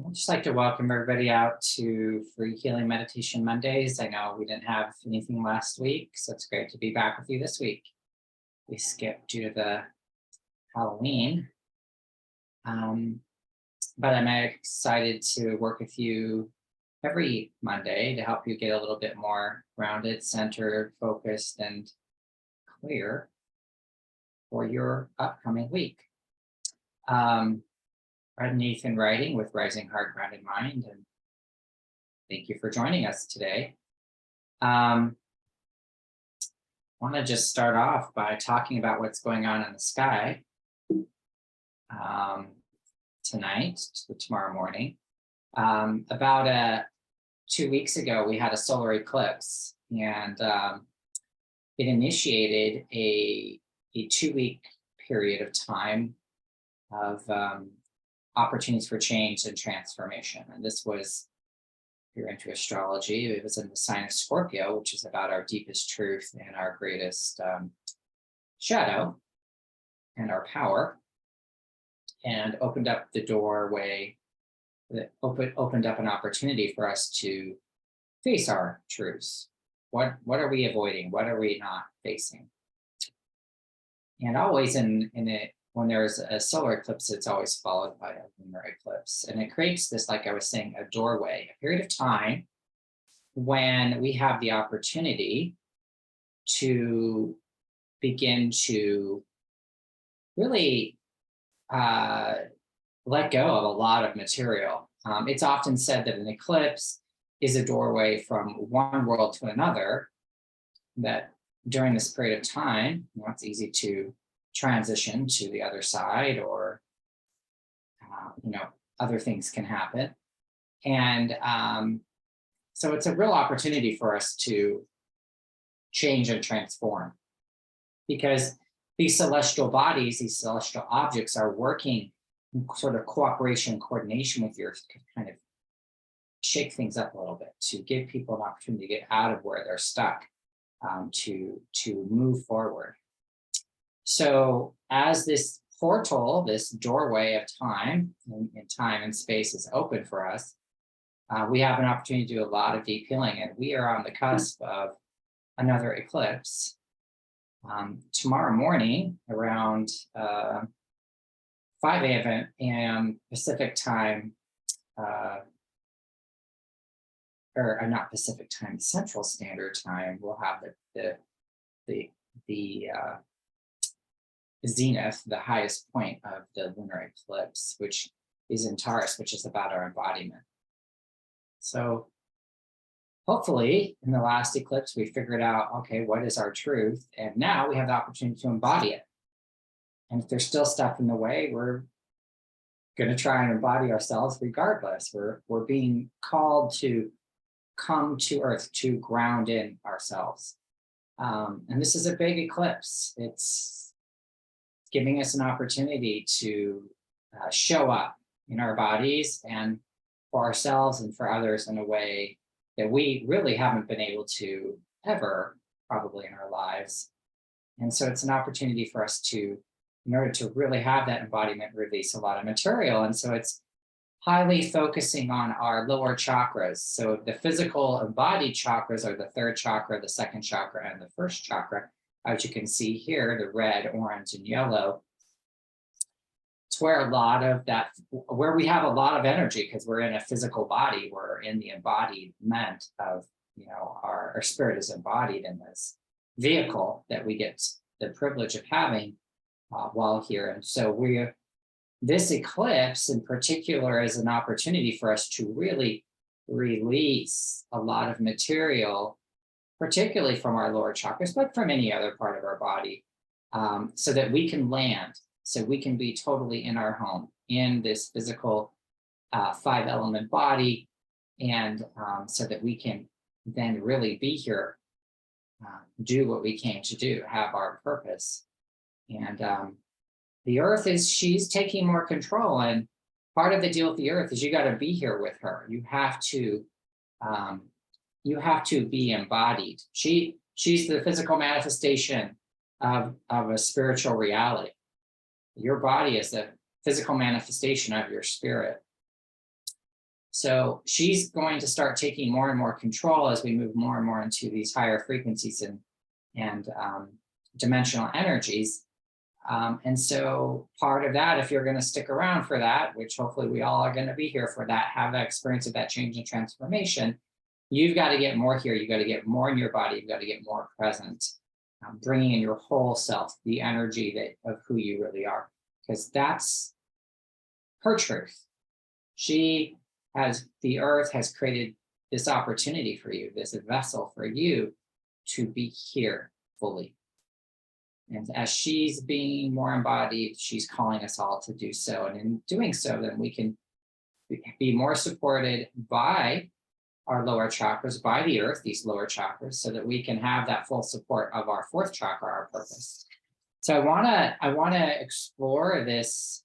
I'd just like to welcome everybody out to Free Healing Meditation Mondays. I know we didn't have anything last week, so it's great to be back with you this week. We skipped due to the Halloween, um, but I'm excited to work with you every Monday to help you get a little bit more grounded, centered, focused, and clear for your upcoming week. I'm Nathan Writing with Rising Heart, Grounded Mind, and thank you for joining us today. I want to just start off by talking about what's going on in the sky tonight, tomorrow morning. About 2 weeks ago, we had a solar eclipse, and it initiated a 2-week period of time of opportunities for change and transformation. And this was, if you're into astrology, it was in the sign of Scorpio, which is about our deepest truth and our greatest shadow and our power, and opened up the doorway that opened up an opportunity for us to face our truths. What are we avoiding? What are we not facing? And always when there's a solar eclipse, it's always followed by a lunar eclipse. And it creates this, like I was saying, a doorway, a period of time when we have the opportunity to begin to really let go of a lot of material. It's often said that an eclipse is a doorway from one world to another, that during this period of time, it's easy to transition to the other side, or other things can happen. And so it's a real opportunity for us to change and transform, because these celestial bodies, these celestial objects, are working in sort of cooperation, coordination with the earth to kind of shake things up a little bit, to give people an opportunity to get out of where they're stuck, to move forward. So as this portal, this doorway of time, in time and space, is open for us, we have an opportunity to do a lot of deep healing, and we are on the cusp of another eclipse. Tomorrow morning around 5 a.m. Pacific time, or not Pacific time, Central Standard Time, we'll have the zenith, the highest point of the lunar eclipse, which is in Taurus, which is about our embodiment. So hopefully in the last eclipse, we figured out, okay, what is our truth? And now we have the opportunity to embody it. And if there's still stuff in the way, we're going to try and embody ourselves regardless. We're being called to come to earth, to ground in ourselves. And this is a big eclipse. It's giving us an opportunity to show up in our bodies and for ourselves and for others in a way that we really haven't been able to ever, probably, in our lives. And so it's an opportunity for us to, in order to really have that embodiment, release a lot of material. And so it's highly focusing on our lower chakras. So the physical embodied chakras are the third chakra, the second chakra, and the first chakra. As you can see here, the red, orange, and yellow. It's where where we have a lot of energy, because we're in a physical body. We're in the embodiment of, our spirit is embodied in this vehicle that we get the privilege of having while here. And so this eclipse in particular is an opportunity for us to really release a lot of material, particularly from our lower chakras, but from any other part of our body, so that we can land, so we can be totally in our home, in this physical 5-element body, and so that we can then really be here, do what we came to do, have our purpose. And the earth she's taking more control, and part of the deal with the earth is you got to be here with her. You have to be embodied. She's the physical manifestation of a spiritual reality. Your body is the physical manifestation of your spirit. So she's going to start taking more and more control as we move more and more into these higher frequencies and dimensional energies. And so part of that, if you're going to stick around for that, which hopefully we all are going to be here for that, have that experience of that change and transformation, you've got to get more here. You've got to get more in your body. You've got to get more present, bringing in your whole self, the energy of who you really are, because that's her truth. The earth has created this opportunity for you, this vessel for you to be here fully. And as she's being more embodied, she's calling us all to do so. And in doing so, then we can be more supported by our lower chakras, by the earth, these lower chakras, so that we can have that full support of our fourth chakra, our purpose. So I wanna explore this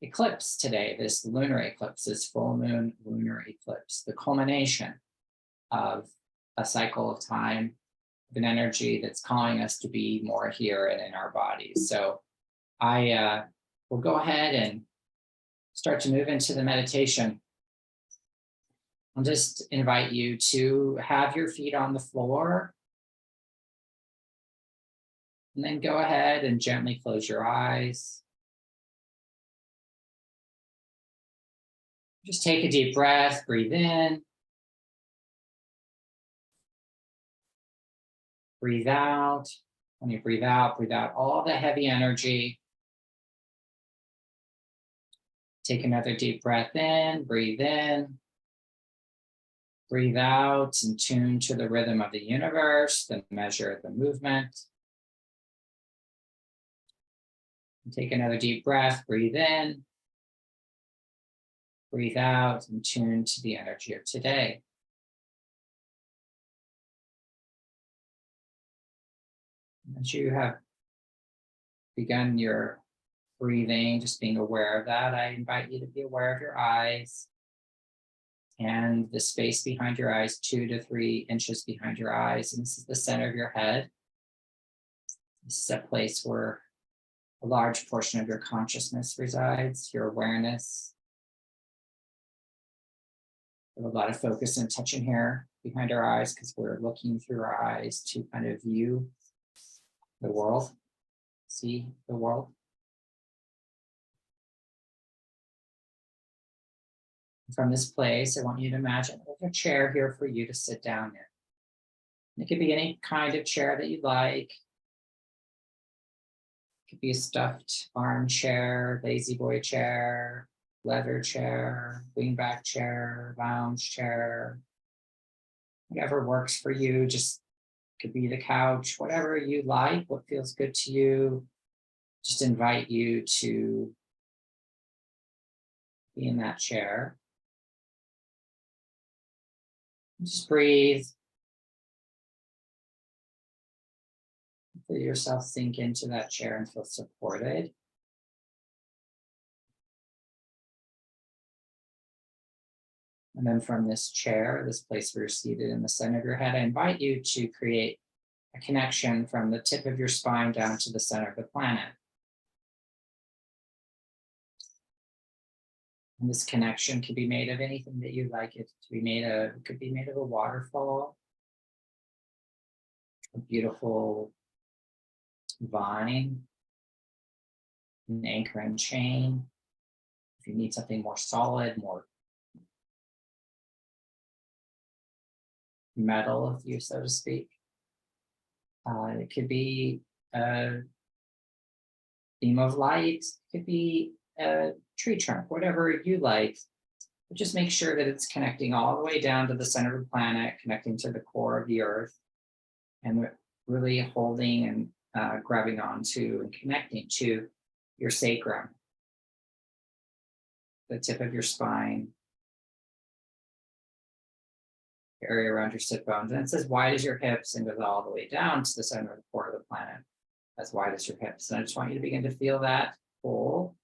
eclipse today, this lunar eclipse, this full moon lunar eclipse, the culmination of a cycle of time, of an energy that's calling us to be more here and in our bodies. So I will go ahead and start to move into the meditation. I'll just invite you to have your feet on the floor, and then go ahead and gently close your eyes. Just take a deep breath, breathe in. Breathe out. When you breathe out all the heavy energy. Take another deep breath in, breathe in. Breathe out and tune to the rhythm of the universe, the measure of the movement. And take another deep breath, breathe in. Breathe out and tune to the energy of today. As you have begun your breathing, just being aware of that, I invite you to be aware of your eyes and the space behind your eyes, 2 to 3 inches behind your eyes. And this is the center of your head. This is a place where a large portion of your consciousness resides, your awareness. We have a lot of focus and attention here behind our eyes because we're looking through our eyes to kind of view the world, see the world. From this place, I want you to imagine there's a chair here for you to sit down in. It could be any kind of chair that you like. It could be a stuffed armchair, lazy boy chair, leather chair, wingback chair, lounge chair, whatever works for you. Just could be the couch, whatever you like, what feels good to you. Just invite you to be in that chair. Just breathe. Feel yourself sink into that chair and feel supported. And then from this chair, this place where you're seated in the center of your head, I invite you to create a connection from the tip of your spine down to the center of the planet. And this connection can be made of anything that you'd like it to be made of. It could be made of a waterfall, a beautiful vine, an anchor and chain. If you need something more solid, more metal of you, so to speak. It could be a beam of light, it could be a tree trunk, whatever you like. But just make sure that it's connecting all the way down to the center of the planet, connecting to the core of the earth, and really holding and grabbing onto and connecting to your sacrum, the tip of your spine, the area around your sit bones. And it's as wide as your hips and goes all the way down to the center of the core of the planet, as wide as your hips. And I just want you to begin to feel that pull,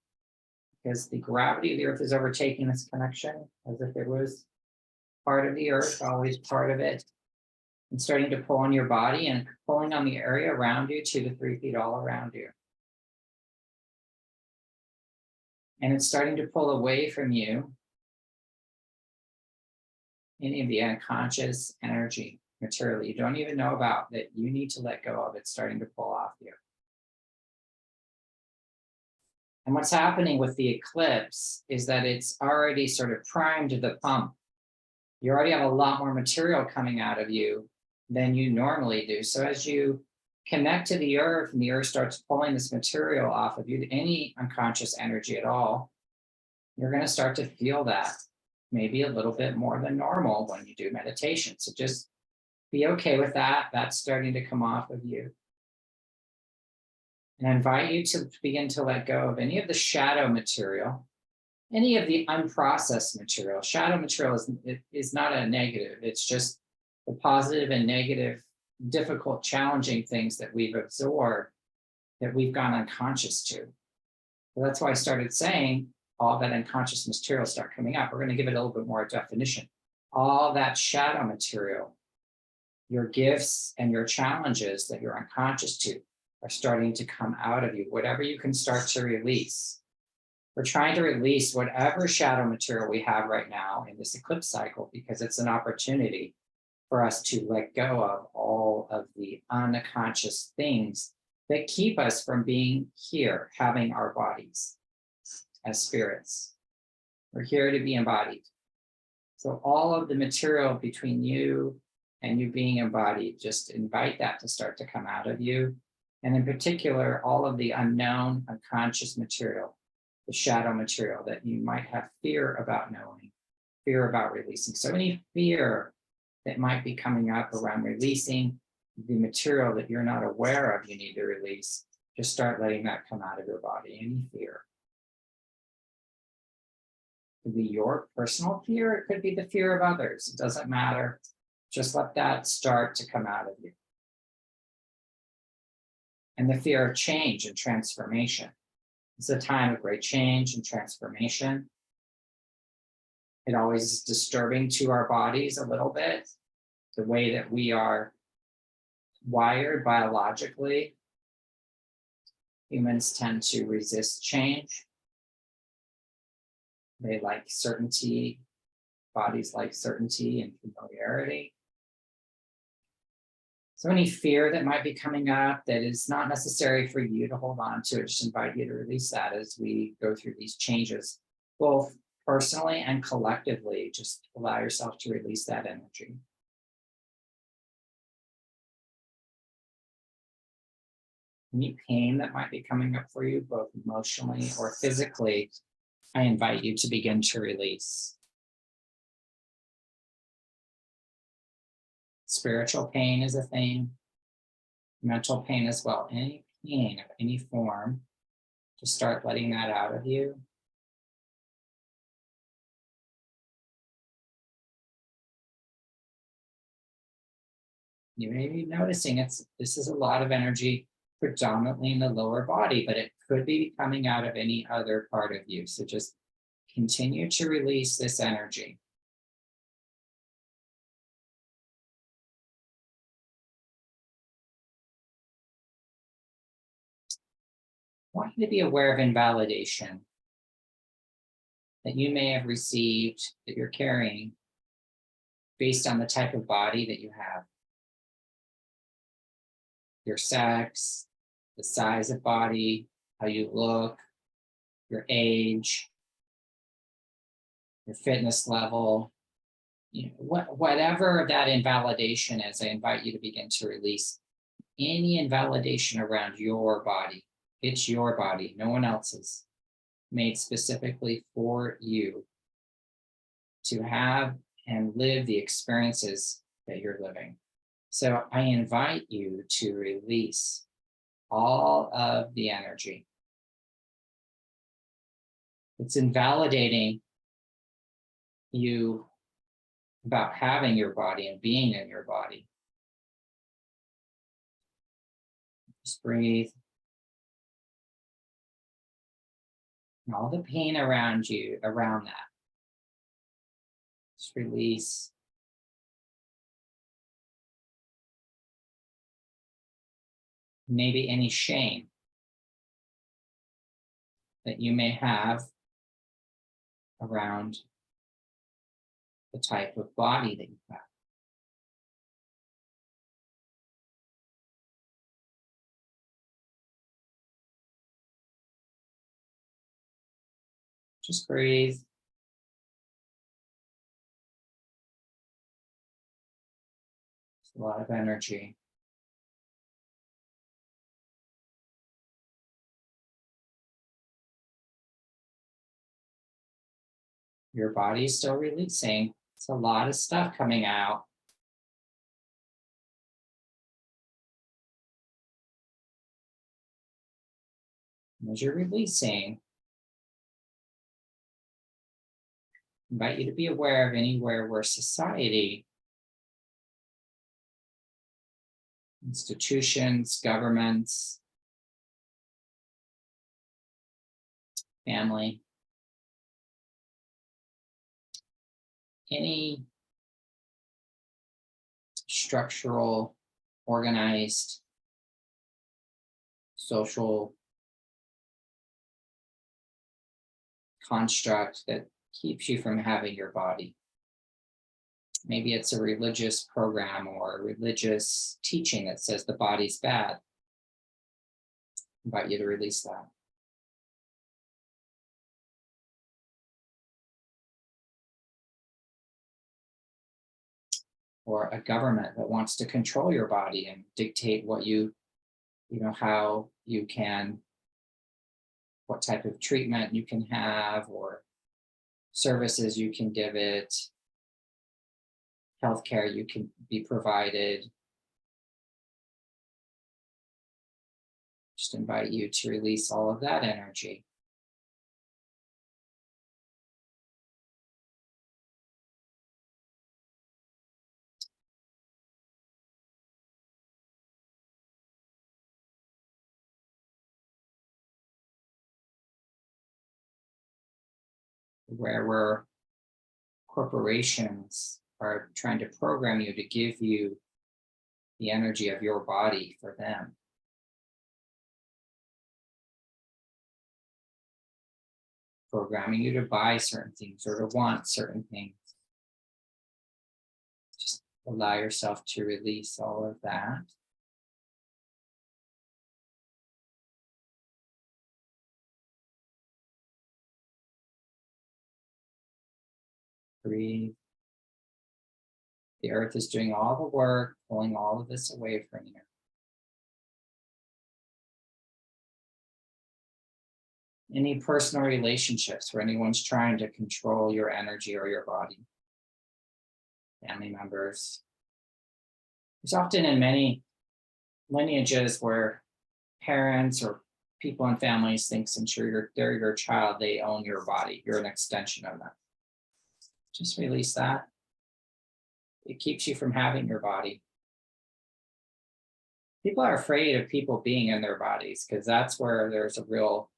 because the gravity of the earth is overtaking this connection as if it was part of the earth, always part of it, and starting to pull on your body and pulling on the area around you, 2 to 3 feet all around you. And it's starting to pull away from you any of the unconscious energy material that you don't even know about that you need to let go of. It's starting to pull off you. And what's happening with the eclipse is that it's already sort of primed the pump. You already have a lot more material coming out of you than you normally do. So as you connect to the earth and the earth starts pulling this material off of you, any unconscious energy at all, you're going to start to feel that maybe a little bit more than normal when you do meditation. So just be okay with that. That's starting to come off of you. And I invite you to begin to let go of any of the shadow material, any of the unprocessed material. Shadow material is not a negative. It's just the positive and negative, difficult, challenging things that we've absorbed, that we've gone unconscious to. So that's why I started saying all that unconscious material start coming up. We're going to give it a little bit more definition. All that shadow material, your gifts and your challenges that you're unconscious to, are starting to come out of you. Whatever you can start to release. We're trying to release whatever shadow material we have right now in this eclipse cycle, because it's an opportunity for us to let go of all of the unconscious things that keep us from being here, having our bodies as spirits. We're here to be embodied. So all of the material between you and you being embodied, just invite that to start to come out of you. And in particular, all of the unknown, unconscious material, the shadow material that you might have fear about knowing, fear about releasing. So any fear that might be coming up around releasing the material that you're not aware of you need to release, just start letting that come out of your body, any fear. It could be your personal fear, it could be the fear of others, it doesn't matter. Just let that start to come out of you. And the fear of change and transformation. It's a time of great change and transformation. It always is disturbing to our bodies a little bit, the way that we are wired biologically. Humans tend to resist change. They like certainty. Bodies like certainty and familiarity. So any fear that might be coming up that is not necessary for you to hold on to, I just invite you to release that as we go through these changes, both personally and collectively. Just allow yourself to release that energy. Any pain that might be coming up for you, both emotionally or physically, I invite you to begin to release. Spiritual pain is a thing, mental pain as well. Any pain of any form, just start letting that out of you. You may be noticing this is a lot of energy predominantly in the lower body, but it could be coming out of any other part of you. So just continue to release this energy. I want you to be aware of invalidation that you may have received, that you're carrying, based on the type of body that you have. Your sex, the size of body, how you look, your age, your fitness level, whatever that invalidation is, I invite you to begin to release any invalidation around your body. It's your body, no one else's, made specifically for you to have and live the experiences that you're living. So I invite you to release all of the energy. It's invalidating you about having your body and being in your body. Just breathe. And all the pain around you, around that. Just release. Maybe any shame that you may have around the type of body that you have. Just breathe. It's a lot of energy. Your body is still releasing. It's a lot of stuff coming out. And as you're releasing, I invite you to be aware of anywhere where society, institutions, governments, family, any structural, organized, social construct that keeps you from having your body. Maybe it's a religious program or a religious teaching that says the body's bad. I invite you to release that. Or a government that wants to control your body and dictate what how you can, what type of treatment you can have or services you can give it, healthcare you can be provided. Just invite you to release all of that energy. Where corporations are trying to program you to give you the energy of your body for them. Programming you to buy certain things or to want certain things. Just allow yourself to release all of that. Breathe. The earth is doing all the work, pulling all of this away from you. Any personal relationships where anyone's trying to control your energy or your body. Family members. There's often in many lineages where parents or people in families think since they're your child, they own your body. You're an extension of them. Just release that. It keeps you from having your body. People are afraid of people being in their bodies because that's where there's a real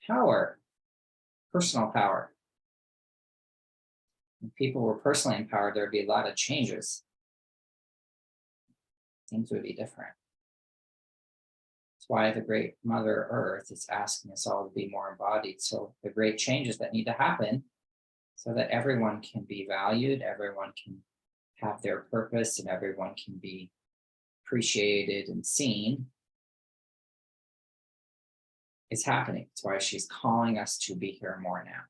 power, personal power. If people were personally empowered, there'd be a lot of changes. Things would be different. That's why the great Mother Earth is asking us all to be more embodied. So the great changes that need to happen so that everyone can be valued, everyone can have their purpose, and everyone can be appreciated and seen is happening. That's why she's calling us to be here more now.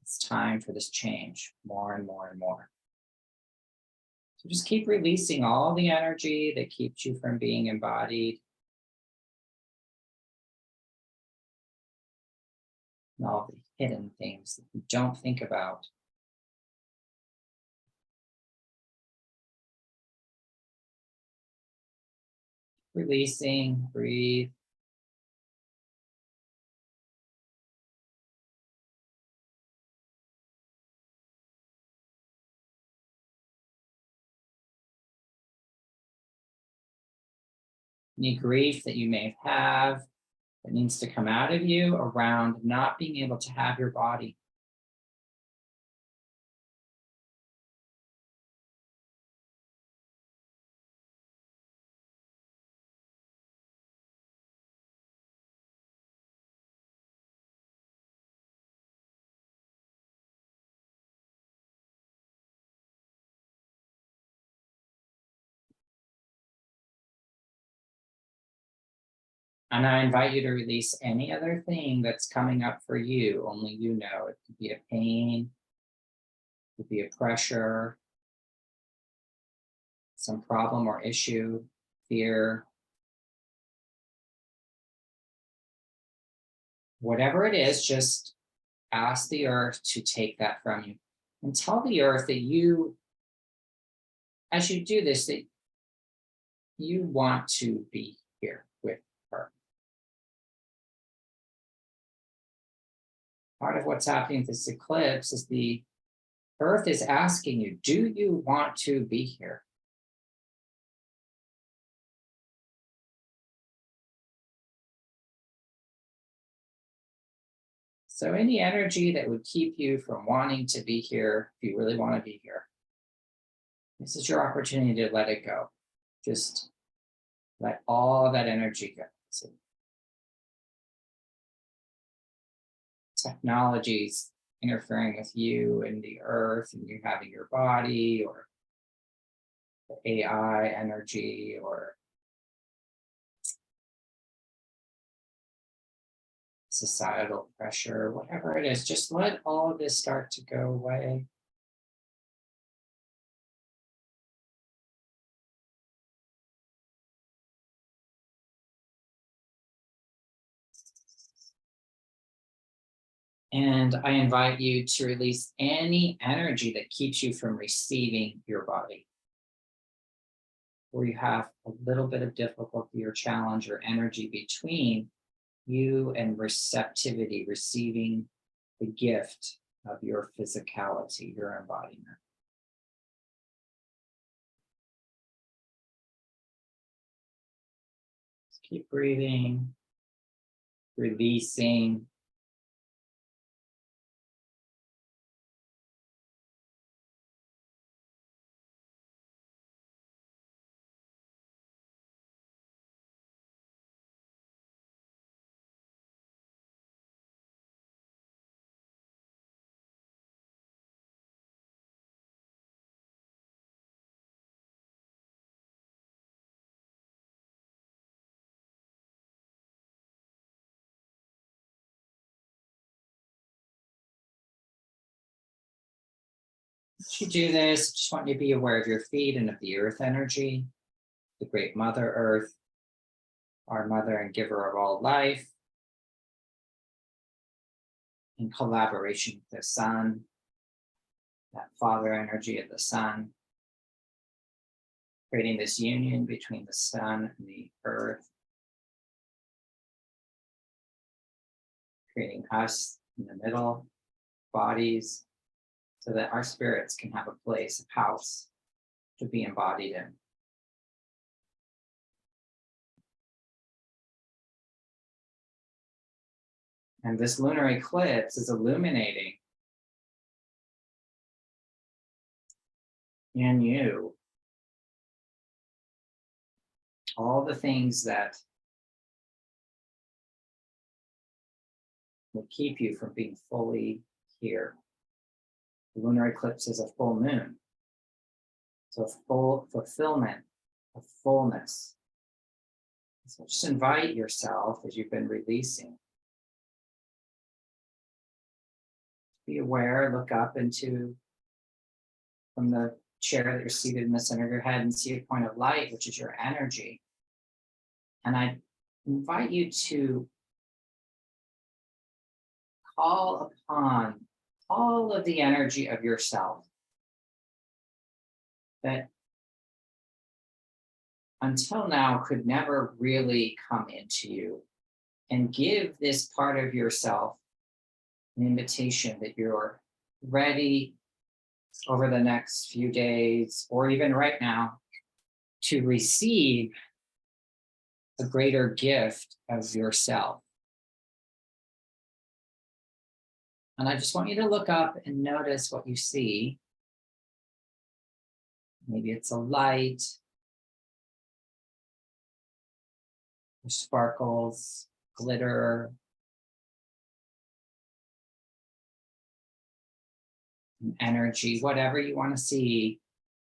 It's time for this change more and more and more. So just keep releasing all the energy that keeps you from being embodied. And all the hidden things that you don't think about. Releasing, breathe. Any grief that you may have that needs to come out of you around not being able to have your body. And I invite you to release any other thing that's coming up for you, only you know. It could be a pain, it could be a pressure, some problem or issue, fear. Whatever it is, just ask the earth to take that from you. And tell the earth that you, as you do this, that you want to be here with her. Part of what's happening with this eclipse is the earth is asking you, do you want to be here? So any energy that would keep you from wanting to be here, if you really want to be here, this is your opportunity to let it go. Just let all of that energy go. So technologies interfering with you and the earth and you having your body, or the AI energy, or societal pressure, whatever it is, just let all of this start to go away. And I invite you to release any energy that keeps you from receiving your body, where you have a little bit of difficulty or challenge or energy between you and receptivity, receiving the gift of your physicality, your embodiment. Just keep breathing, releasing. As you do this, just want you to be aware of your feet and of the earth energy, the great Mother Earth, our mother and giver of all life, in collaboration with the sun, that father energy of the sun, creating this union between the sun and the earth, creating us in the middle, bodies, so that our spirits can have a place, a house to be embodied in. And this lunar eclipse is illuminating in you all the things that will keep you from being fully here. The lunar eclipse is a full moon. So full fulfillment of fullness. So just invite yourself, as you've been releasing, be aware, look up into, from the chair that you're seated in the center of your head, and see a point of light, which is your energy. And I invite you to call upon all of the energy of yourself that until now could never really come into you, and give this part of yourself an invitation that you're ready over the next few days, or even right now, to receive a greater gift of yourself. And I just want you to look up and notice what you see. Maybe it's a light, or sparkles, glitter, energy, whatever you want to see.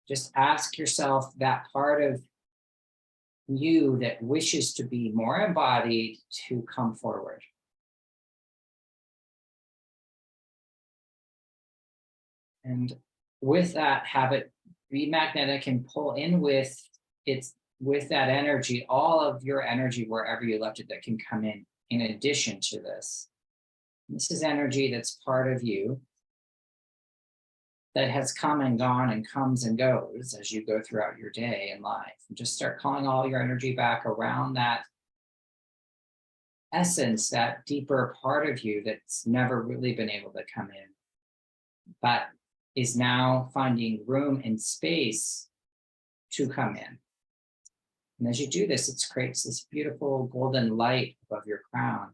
Just ask yourself that part of you that wishes to be more embodied to come forward. And with that, have it be magnetic and pull in with that energy, all of your energy wherever you left it that can come in addition to this. This is energy that's part of you that has come and gone and comes and goes as you go throughout your day and life. And just start calling all your energy back around that essence, that deeper part of you that's never really been able to come in, but is now finding room and space to come in. And as you do this, it creates this beautiful golden light above your crown.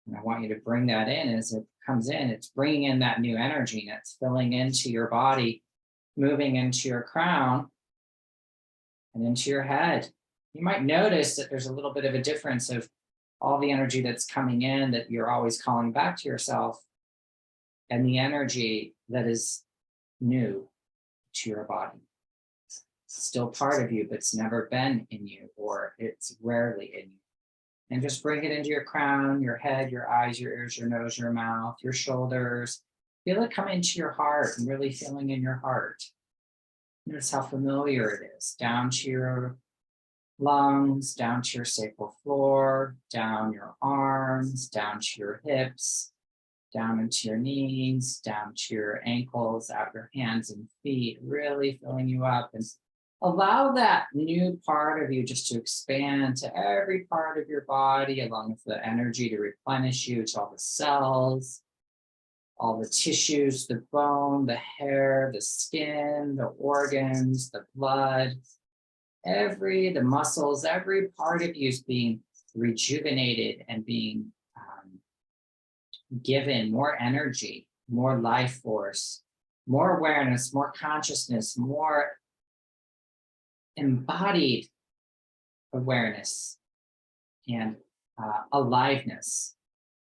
And I want you to bring that in. As it comes in, it's bringing in that new energy, and it's filling into your body, moving into your crown and into your head. You might notice that there's a little bit of a difference of all the energy that's coming in that you're always calling back to yourself, and the energy that is new to your body. It's still part of you, but it's never been in you, or it's rarely in you. And just bring it into your crown, your head, your eyes, your ears, your nose, your mouth, your shoulders. Feel it come into your heart and really feeling in your heart. Notice how familiar it is. Down to your lungs, down to your sacral floor, down your arms, down to your hips, down into your knees, down to your ankles, out your hands and feet, really filling you up. And allow that new part of you just to expand to every part of your body, along with the energy to replenish you to all the cells, all the tissues, the bone, the hair, the skin, the organs, the blood, the muscles, every part of you is being rejuvenated and being given more energy, more life force, more awareness, more consciousness, more embodied awareness and aliveness.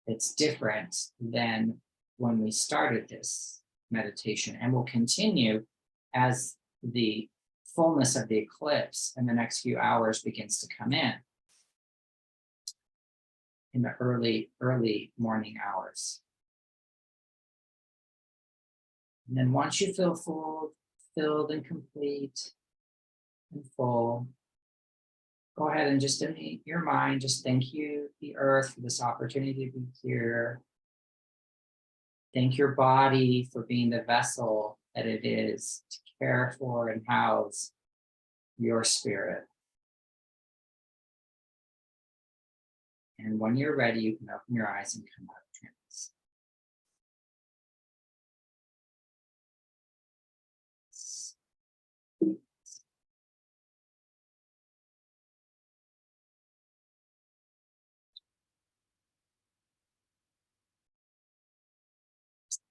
It's different than when we started this meditation, and will continue as the fullness of the eclipse in the next few hours begins to come in the early morning hours. And then once you feel filled and complete and full, go ahead and just in your mind, just thank you, the earth, for this opportunity to be here. Thank your body for being the vessel that it is to care for and house your spirit. And when you're ready, you can open your eyes and come out of trance.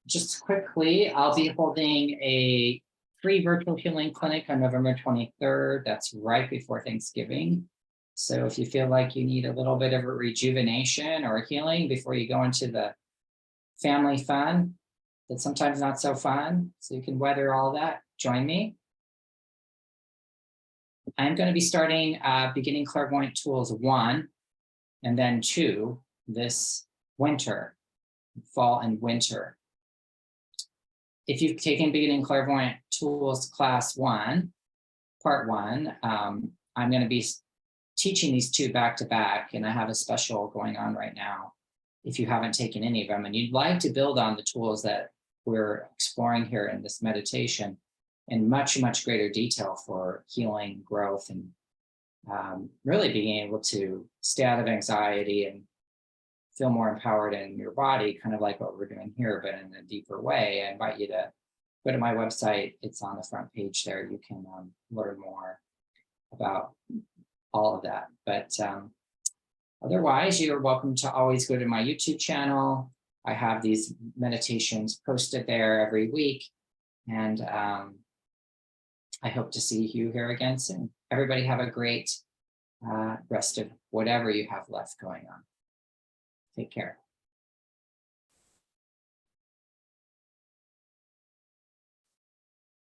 Just quickly, I'll be holding a free virtual healing clinic on November 23rd. That's right before Thanksgiving. So if you feel like you need a little bit of a rejuvenation or a healing before you go into the family fun, that's sometimes not so fun, so you can weather all that, join me. I'm going to be starting Beginning Clairvoyant Tools 1 and then 2 this winter, fall and winter. If you've taken Beginning Clairvoyant Tools Class 1, Part 1, I'm going to be teaching these two back to back, and I have a special going on right now. If you haven't taken any of them and you'd like to build on the tools that we're exploring here in this meditation in much, much greater detail for healing, growth, and really being able to stay out of anxiety and feel more empowered in your body, kind of like what we're doing here, but in a deeper way, I invite you to go to my website. It's on the front page there. You can learn more about all of that. But otherwise, you're welcome to always go to my YouTube channel. I have these meditations posted there every week. And I hope to see you here again soon. Everybody have a great rest of whatever you have left going on. Take care.